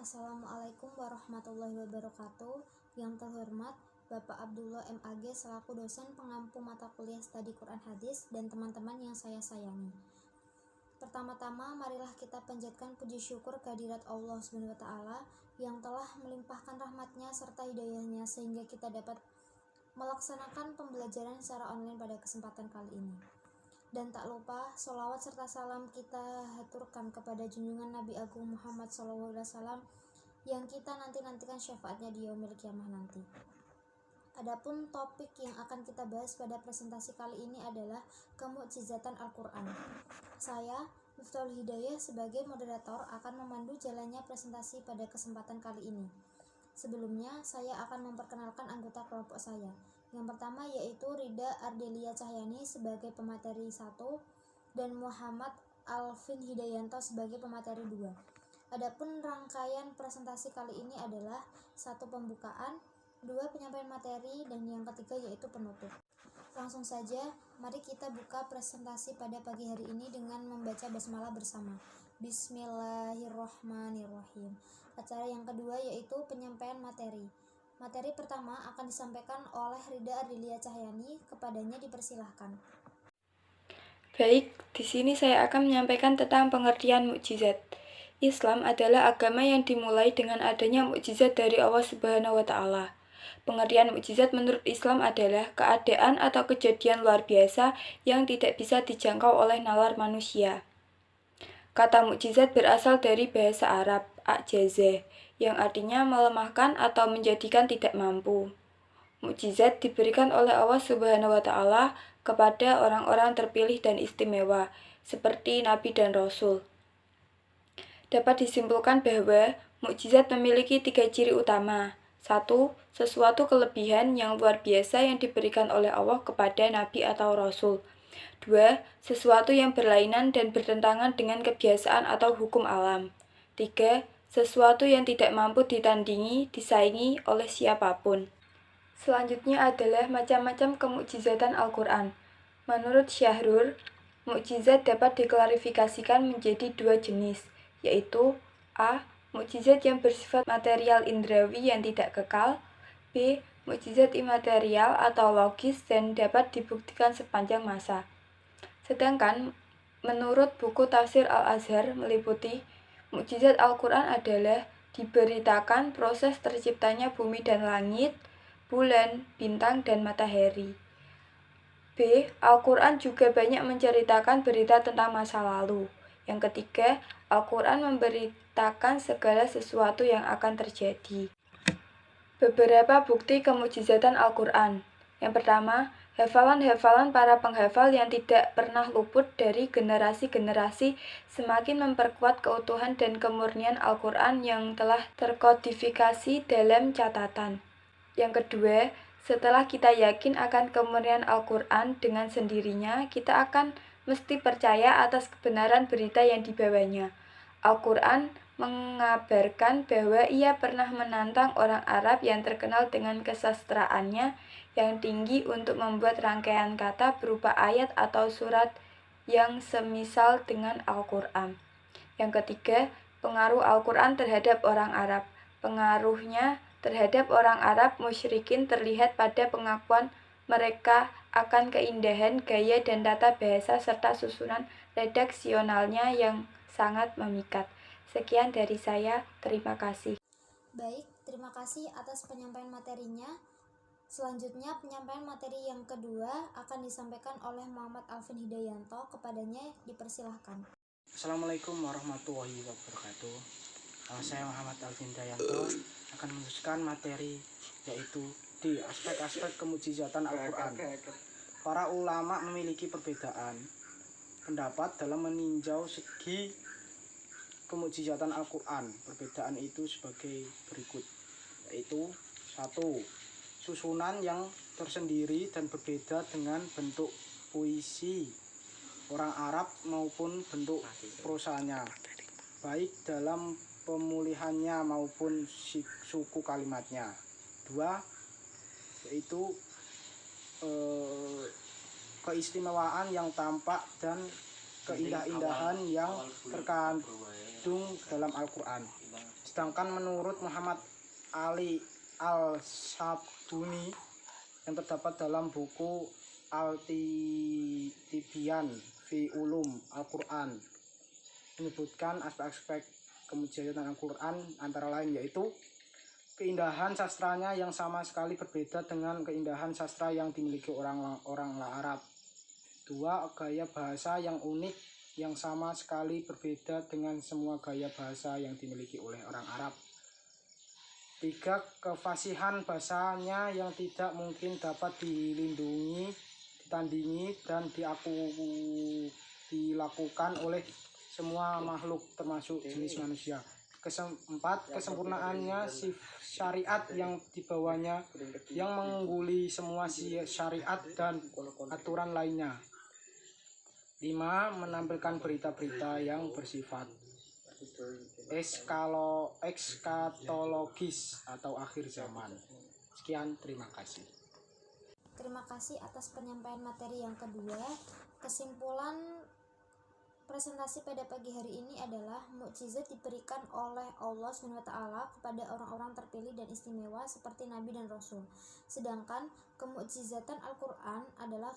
Assalamualaikum warahmatullahi wabarakatuh. Yang terhormat Bapak Abdullah MAG selaku dosen pengampu mata kuliah studi Quran Hadis dan teman-teman yang saya sayangi. Pertama-tama marilah kita panjatkan puji syukur kehadirat Allah SWT yang telah melimpahkan rahmatnya serta hidayahnya sehingga kita dapat melaksanakan pembelajaran secara online pada kesempatan kali ini. Dan tak lupa, sholawat serta salam kita haturkan kepada junjungan Nabi Agung Muhammad SAW yang kita nantikan syafaatnya di yaumil kiamah nanti. Adapun topik yang akan kita bahas pada presentasi kali ini adalah kemukjizatan Al-Quran. Saya, Miftahul Hidayah, sebagai moderator akan memandu jalannya presentasi pada kesempatan kali ini. Sebelumnya, saya akan memperkenalkan anggota kelompok saya. Yang pertama yaitu Rida Ardelia Cahyani sebagai pemateri 1 dan Muhammad Alvin Hidayanto sebagai pemateri 2. Adapun rangkaian presentasi kali ini adalah 1 pembukaan, 2 penyampaian materi, dan yang ketiga yaitu penutup. Langsung saja, mari kita buka presentasi pada pagi hari ini dengan membaca basmalah bersama. Bismillahirrohmanirrohim. Acara yang kedua yaitu penyampaian materi. Materi pertama akan disampaikan oleh Rida Ardelia Cahyani, kepadanya dipersilahkan. Baik, di sini saya akan menyampaikan tentang pengertian mukjizat. Islam adalah agama yang dimulai dengan adanya mukjizat dari Allah Subhanahu wa Ta'ala. Pengertian mukjizat menurut Islam adalah keadaan atau kejadian luar biasa yang tidak bisa dijangkau oleh nalar manusia. Kata mukjizat berasal dari bahasa Arab, a'jaza, yang artinya melemahkan atau menjadikan tidak mampu. Mukjizat diberikan oleh Allah Subhanahu wa Ta'ala kepada orang-orang terpilih dan istimewa, seperti Nabi dan Rasul. Dapat disimpulkan bahwa mukjizat memiliki 3 ciri utama. 1. Sesuatu kelebihan yang luar biasa yang diberikan oleh Allah kepada Nabi atau Rasul. 2. Sesuatu yang berlainan dan bertentangan dengan kebiasaan atau hukum alam. 3. Sesuatu yang tidak mampu ditandingi, disaingi oleh siapapun. Selanjutnya adalah macam-macam kemukjizatan Al-Quran. Menurut Syahrur, mukjizat dapat diklarifikasikan menjadi 2 jenis, yaitu A. Mukjizat yang bersifat material indrawi yang tidak kekal. B. Mukjizat imaterial atau logis dan dapat dibuktikan sepanjang masa. Sedangkan menurut buku Tafsir Al-Azhar meliputi mukjizat Al-Quran adalah diberitakan proses terciptanya bumi dan langit, bulan, bintang, dan matahari. B. Al-Quran juga banyak menceritakan berita tentang masa lalu. Yang ketiga, Al-Quran memberitakan segala sesuatu yang akan terjadi. Beberapa bukti kemukjizatan Al-Quran. Yang pertama, hafalan-hafalan para penghafal yang tidak pernah luput dari generasi-generasi semakin memperkuat keutuhan dan kemurnian Al-Quran yang telah terkodifikasi dalam catatan. Yang kedua, setelah kita yakin akan kemurnian Al-Quran dengan sendirinya, kita akan mesti percaya atas kebenaran berita yang dibawanya. Al-Quran mengabarkan bahwa ia pernah menantang orang Arab yang terkenal dengan kesastraannya yang tinggi untuk membuat rangkaian kata berupa ayat atau surat yang semisal dengan Al-Quran. Yang ketiga, pengaruh Al-Quran terhadap orang Arab. Pengaruhnya terhadap orang Arab musyrikin terlihat pada pengakuan mereka akan keindahan, gaya, dan tata bahasa serta susunan redaksionalnya yang sangat memikat. Sekian dari saya, terima kasih. Baik, terima kasih atas penyampaian materinya. Selanjutnya penyampaian materi yang kedua akan disampaikan oleh Muhammad Alvin Hidayanto, kepadanya dipersilahkan. Assalamualaikum warahmatullahi wabarakatuh. Saya Muhammad Alvin Hidayanto akan meneruskan materi yaitu di aspek-aspek kemukjizatan Al-Quran. Para ulama memiliki perbedaan pendapat dalam meninjau segi kemukjizatan Al-Quran. Perbedaan itu sebagai berikut, yaitu 1. Susunan yang tersendiri dan berbeda dengan bentuk puisi orang Arab maupun bentuk prosanya, baik dalam pemulihannya maupun suku kalimatnya. 2. Yaitu keistimewaan yang tampak dan keindah-indahan yang terkandung dalam Al-Quran. Sedangkan menurut Muhammad Ali Al-Sabuni yang terdapat dalam buku Al-Tibyan fi Ulum Al-Quran menyebutkan aspek-aspek kemujizatan Al-Quran antara lain yaitu keindahan sastranya yang sama sekali berbeda dengan keindahan sastra yang dimiliki orang Arab. 2. Gaya bahasa yang unik yang sama sekali berbeda dengan semua gaya bahasa yang dimiliki oleh orang Arab. 3. Kefasihan bahasanya yang tidak mungkin dapat dilindungi, ditandingi, dan dilakukan oleh semua makhluk termasuk jenis manusia. 4. Kesempurnaannya syariat yang dibawanya yang mengungguli semua syariat dan aturan lainnya. 5. Menampilkan berita-berita yang bersifat eskatologis atau akhir zaman. Sekian, terima kasih. Terima kasih atas penyampaian materi yang kedua. Kesimpulan presentasi pada pagi hari ini adalah mukjizat diberikan oleh Allah SWT kepada orang-orang terpilih dan istimewa seperti Nabi dan Rasul. Sedangkan kemukjizatan Al-Quran adalah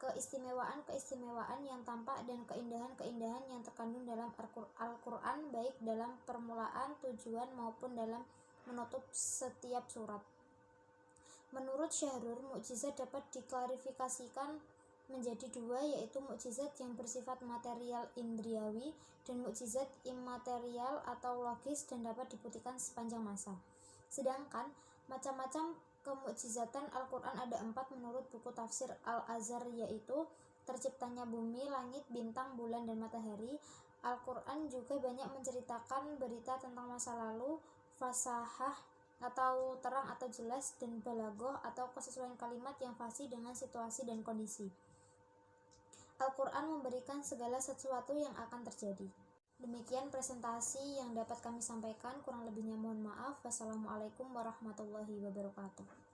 keistimewaan-keistimewaan yang tampak dan keindahan-keindahan yang terkandung dalam Al-Quran baik dalam permulaan, tujuan maupun dalam menutup setiap surat. Menurut Syahrur, mukjizat dapat diklarifikasikan menjadi dua, yaitu mukjizat yang bersifat material indriawi dan mukjizat imaterial atau logis dan dapat dibuktikan sepanjang masa. Sedangkan macam-macam kemukjizatan Al-Quran ada 4 menurut buku tafsir Al-Azhar, yaitu terciptanya bumi, langit, bintang, bulan, dan matahari. Al-Quran juga banyak menceritakan berita tentang masa lalu, fasahah atau terang atau jelas, dan balaghah atau kesesuaian kalimat yang fasih dengan situasi dan kondisi. Al-Quran memberikan segala sesuatu yang akan terjadi. Demikian presentasi yang dapat kami sampaikan, kurang lebihnya mohon maaf. Wassalamualaikum warahmatullahi wabarakatuh.